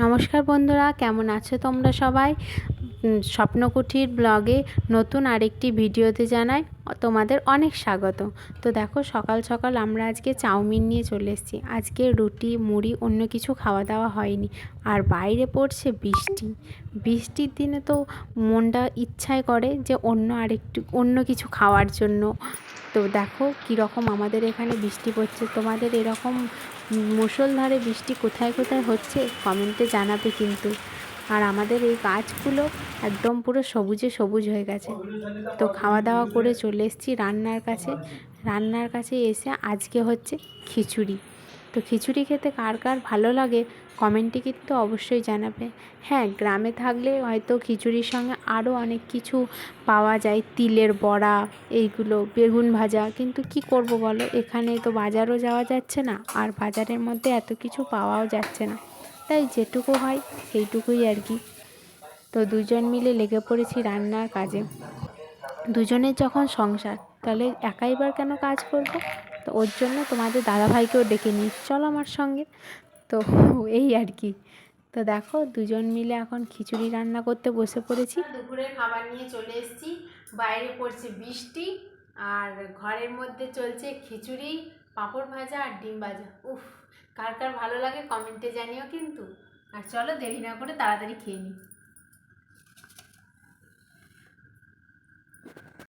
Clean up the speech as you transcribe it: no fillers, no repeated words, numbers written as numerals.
নমস্কার বন্ধুরা, কেমন আছো তোমরা সবাই? স্বপ্নকুঠির ব্লগে নতুন আরেকটি ভিডিওতে জানাই তোমাদের অনেক স্বাগত। তো দেখো, সকাল সকাল আমরা আজকে চাউমিন নিয়ে চলে এসেছি। আজকে রুটি মুড়ি অন্য কিছু খাওয়া দাওয়া হয়নি। আর বাইরে পড়ছে বৃষ্টি। বৃষ্টির দিনে তো মনটা ইচ্ছায় করে যে অন্য কিছু খাওয়ার জন্য। তো দেখো কীরকম আমাদের এখানে বৃষ্টি পড়ছে। তোমাদের এরকম মুষলধারে বৃষ্টি কোথায় কোথায় হচ্ছে কমেন্টে জানাবে কিন্তু। আর আমাদের এই গাছগুলো একদম পুরো সবুজে সবুজ হয়ে গেছে। তো খাওয়া দাওয়া করে চলে এসেছি রান্নার কাছে এসে আজকে হচ্ছে খিচুড়ি। তো খিচুড়ি খেতে কার কার ভালো লাগে কমেন্টে কিন্তু অবশ্যই জানাবে। হ্যাঁ, গ্রামে থাকলে হয়তো খিচুড়ির সঙ্গে আরও অনেক কিছু পাওয়া যায়, তিলের বড়া, এইগুলো, বেগুন ভাজা। কিন্তু কি করব বলো, এখানে তো বাজারও যাওয়া যাচ্ছে না, আর বাজারের মধ্যে এত কিছু পাওয়াও যাচ্ছে না। তাই যেটুকু হয় সেইটুকুই আর কি। তো দুজন মিলে লেগে পড়েছি রান্নার কাজে। দুজনের যখন সংসার, তাহলে একাইবার কেন কাজ করব? তো ওর জন্য তোমাদের দাদাভাইকেও ডেকে নিই, চলো আমার সঙ্গে। তো এই আর কি। তো দেখো, দুজন মিলে এখন খিচুড়ি রান্না করতে বসে পড়েছি। দুপুরের খাবার নিয়ে চলে এসেছি। বাইরে পড়ছে বৃষ্টি, আর ঘরের মধ্যে চলছে খিচুড়ি, পাঁপড় ভাজা আর ডিম ভাজা। উফ, কার কার ভালো লাগে কমেন্টে জানিও কিন্তু। আর চলো দেরি না করে তাড়াতাড়ি খেয়ে নিই।